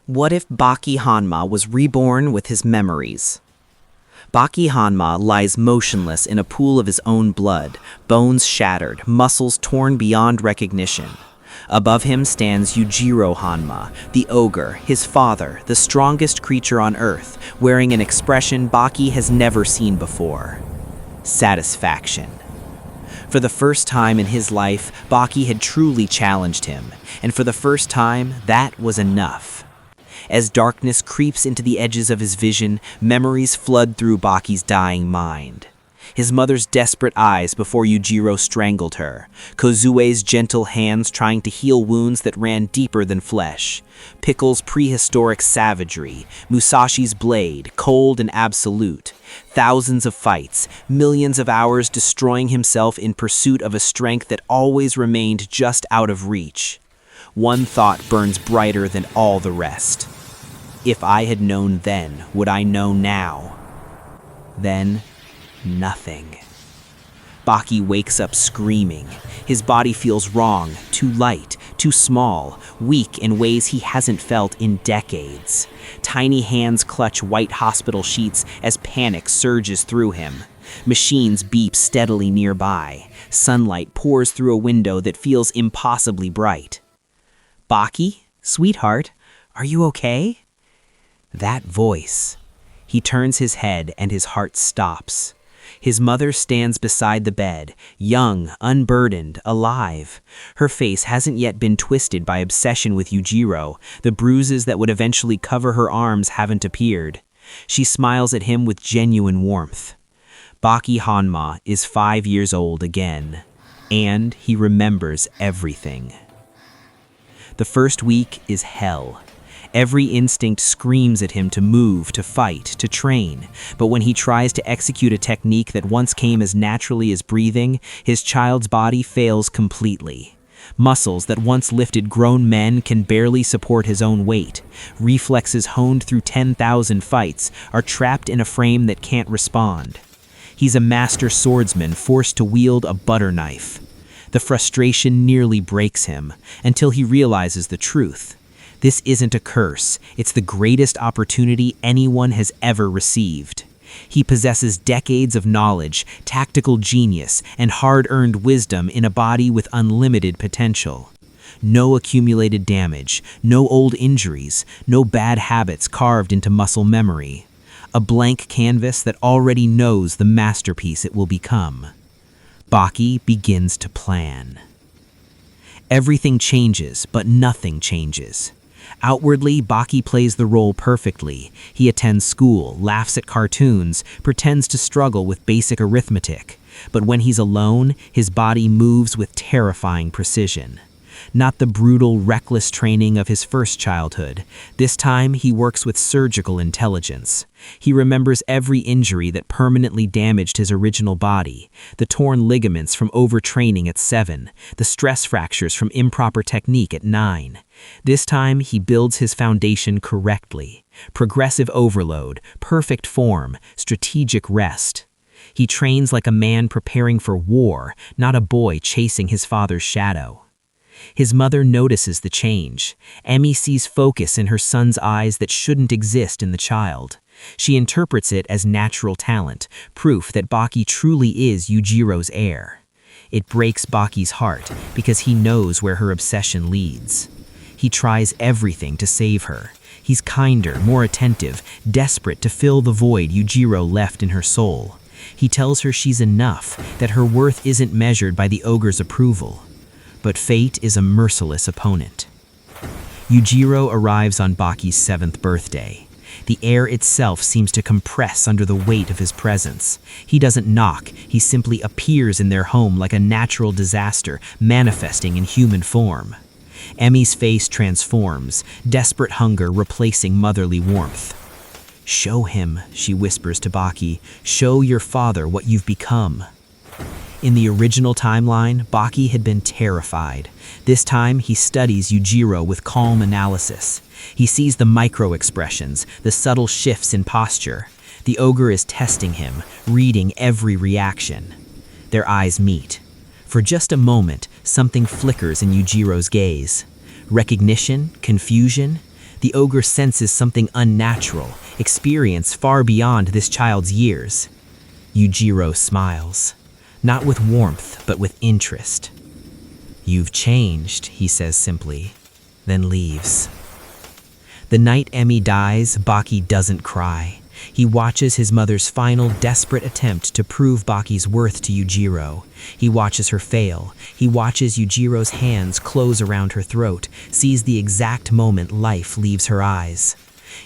What if Baki Hanma was reborn with his memories? Baki Hanma lies motionless in a pool of his own blood, bones shattered, muscles torn beyond recognition. Above him stands Yujiro Hanma, the ogre, his father, the strongest creature on Earth, wearing an expression Baki has never seen before. Satisfaction. For the first time in his life, Baki had truly challenged him, and for the first time, that was enough. As darkness creeps into the edges of his vision, memories flood through Baki's dying mind. His mother's desperate eyes before Yujiro strangled her, Kozue's gentle hands trying to heal wounds that ran deeper than flesh, Pickle's prehistoric savagery, Musashi's blade, cold and absolute, thousands of fights, millions of hours destroying himself in pursuit of a strength that always remained just out of reach. One thought burns brighter than all the rest. If I had known then, would I know now? Then, nothing. Baki wakes up screaming. His body feels wrong, too light, too small, weak in ways he hasn't felt in decades. Tiny hands clutch white hospital sheets as panic surges through him. Machines beep steadily nearby. Sunlight pours through a window that feels impossibly bright. Baki, sweetheart, are you okay? That voice. He turns his head and his heart stops. His mother stands beside the bed, young, unburdened, alive. Her face hasn't yet been twisted by obsession with Yujiro. The bruises that would eventually cover her arms haven't appeared. She smiles at him with genuine warmth. Baki Hanma is 5 years old again, and he remembers everything. The first week is hell. Every instinct screams at him to move, to fight, to train. But when he tries to execute a technique that once came as naturally as breathing, his child's body fails completely. Muscles that once lifted grown men can barely support his own weight. Reflexes honed through 10,000 fights are trapped in a frame that can't respond. He's a master swordsman forced to wield a butter knife. The frustration nearly breaks him, until he realizes the truth. This isn't a curse, it's the greatest opportunity anyone has ever received. He possesses decades of knowledge, tactical genius, and hard-earned wisdom in a body with unlimited potential. No accumulated damage, no old injuries, no bad habits carved into muscle memory. A blank canvas that already knows the masterpiece it will become. Baki begins to plan. Everything changes, but nothing changes. Outwardly, Baki plays the role perfectly. He attends school, laughs at cartoons, pretends to struggle with basic arithmetic. But when he's alone, his body moves with terrifying precision. Not the brutal, reckless training of his first childhood. This time, he works with surgical intelligence. He remembers every injury that permanently damaged his original body, the torn ligaments from overtraining at 7, the stress fractures from improper technique at 9. This time, he builds his foundation correctly. Progressive overload, perfect form, strategic rest. He trains like a man preparing for war, not a boy chasing his father's shadow. His mother notices the change. Emmy sees focus in her son's eyes that shouldn't exist in the child. She interprets it as natural talent, proof that Baki truly is Yujiro's heir. It breaks Baki's heart because he knows where her obsession leads. He tries everything to save her. He's kinder, more attentive, desperate to fill the void Yujiro left in her soul. He tells her she's enough, that her worth isn't measured by the ogre's approval. But fate is a merciless opponent. Yujiro arrives on Baki's 7th birthday. The air itself seems to compress under the weight of his presence. He doesn't knock, he simply appears in their home like a natural disaster, manifesting in human form. Emmy's face transforms, desperate hunger replacing motherly warmth. "Show him," she whispers to Baki, "show your father what you've become." In the original timeline, Baki had been terrified. This time, he studies Yujiro with calm analysis. He sees the micro-expressions, the subtle shifts in posture. The ogre is testing him, reading every reaction. Their eyes meet. For just a moment, something flickers in Yujiro's gaze. Recognition, confusion, The ogre senses something unnatural, experience far beyond this child's years. Yujiro smiles, not with warmth, but with interest. "You've changed," he says simply, then leaves. The night Emi dies, Baki doesn't cry. He watches his mother's final desperate attempt to prove Baki's worth to Yujiro. He watches her fail. He watches Yujiro's hands close around her throat, sees the exact moment life leaves her eyes.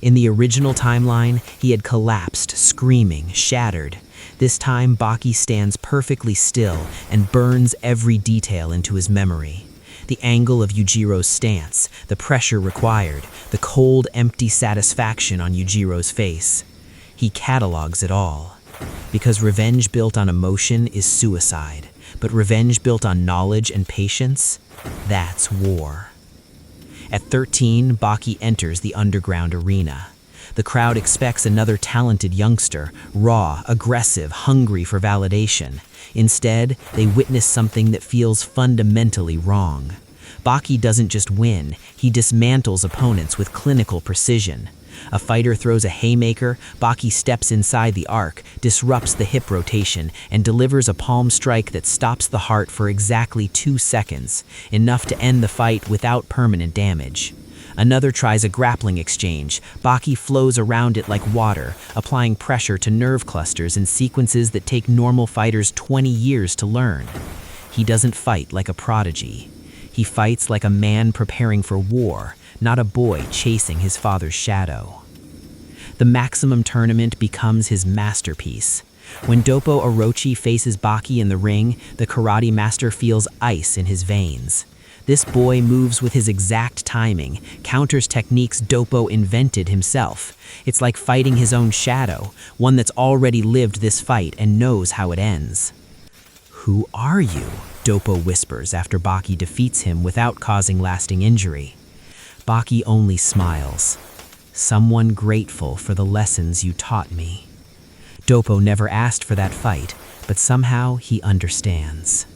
In the original timeline, he had collapsed, screaming, shattered. This time, Baki stands perfectly still and burns every detail into his memory. The angle of Yujiro's stance, the pressure required, the cold, empty satisfaction on Yujiro's face. He catalogs it all. Because revenge built on emotion is suicide, but revenge built on knowledge and patience, that's war. At 13, Baki enters the underground arena. The crowd expects another talented youngster, raw, aggressive, hungry for validation. Instead, they witness something that feels fundamentally wrong. Baki doesn't just win, he dismantles opponents with clinical precision. A fighter throws a haymaker, Baki steps inside the arc, disrupts the hip rotation, and delivers a palm strike that stops the heart for exactly 2 seconds, enough to end the fight without permanent damage. Another tries a grappling exchange. Baki flows around it like water, applying pressure to nerve clusters in sequences that take normal fighters 20 years to learn. He doesn't fight like a prodigy. He fights like a man preparing for war, not a boy chasing his father's shadow. The Maximum Tournament becomes his masterpiece. When Doppo Orochi faces Baki in the ring, the karate master feels ice in his veins. This boy moves with his exact timing, counters techniques Doppo invented himself. It's like fighting his own shadow, one that's already lived this fight and knows how it ends. "Who are you?" Doppo whispers after Baki defeats him without causing lasting injury. Baki only smiles. "Someone grateful for the lessons you taught me." Doppo never asked for that fight, but somehow he understands.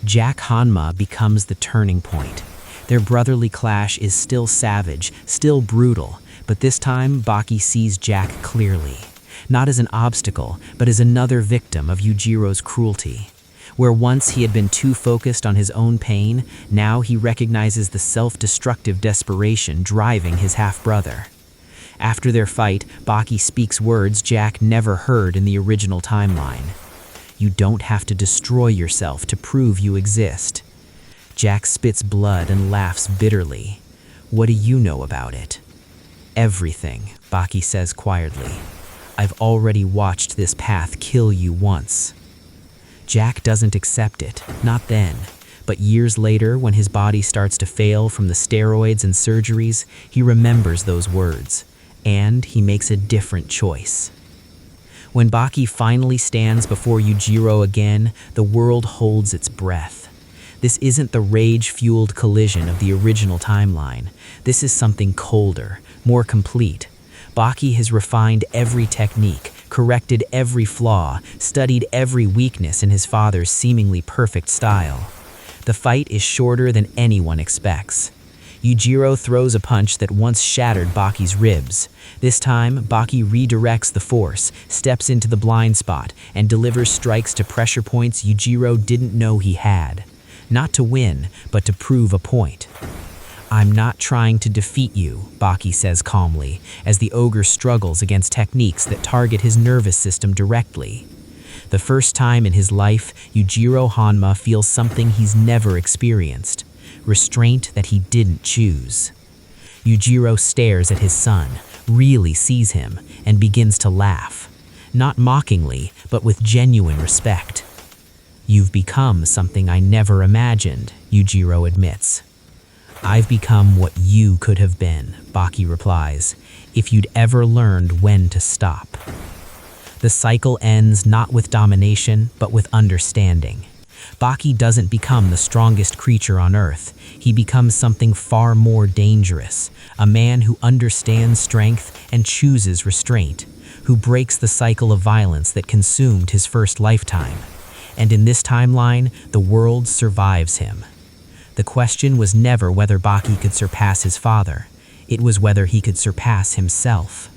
Jack Hanma becomes the turning point. Their brotherly clash is still savage, still brutal, but this time Baki sees Jack clearly. Not as an obstacle, but as another victim of Yujiro's cruelty. Where once he had been too focused on his own pain, now he recognizes the self-destructive desperation driving his half-brother. After their fight, Baki speaks words Jack never heard in the original timeline. "You don't have to destroy yourself to prove you exist." Jack spits blood and laughs bitterly. "What do you know about it?" "Everything," Baki says quietly. "I've already watched this path kill you once." Jack doesn't accept it, not then. But years later, when his body starts to fail from the steroids and surgeries, he remembers those words, and he makes a different choice. When Baki finally stands before Yujiro again, the world holds its breath. This isn't the rage-fueled collision of the original timeline. This is something colder, more complete. Baki has refined every technique, corrected every flaw, studied every weakness in his father's seemingly perfect style. The fight is shorter than anyone expects. Yujiro throws a punch that once shattered Baki's ribs. This time, Baki redirects the force, steps into the blind spot, and delivers strikes to pressure points Yujiro didn't know he had. Not to win, but to prove a point. "I'm not trying to defeat you," Baki says calmly, as the ogre struggles against techniques that target his nervous system directly. The first time in his life, Yujiro Hanma feels something he's never experienced. Restraint that he didn't choose. Yujiro stares at his son, really sees him, and begins to laugh. Not mockingly, but with genuine respect. "You've become something I never imagined," Yujiro admits. "I've become what you could have been," Baki replies, "if you'd ever learned when to stop." The cycle ends not with domination, but with understanding. Baki doesn't become the strongest creature on Earth. He becomes something far more dangerous, a man who understands strength and chooses restraint, who breaks the cycle of violence that consumed his first lifetime. And in this timeline, the world survives him. The question was never whether Baki could surpass his father. It was whether he could surpass himself.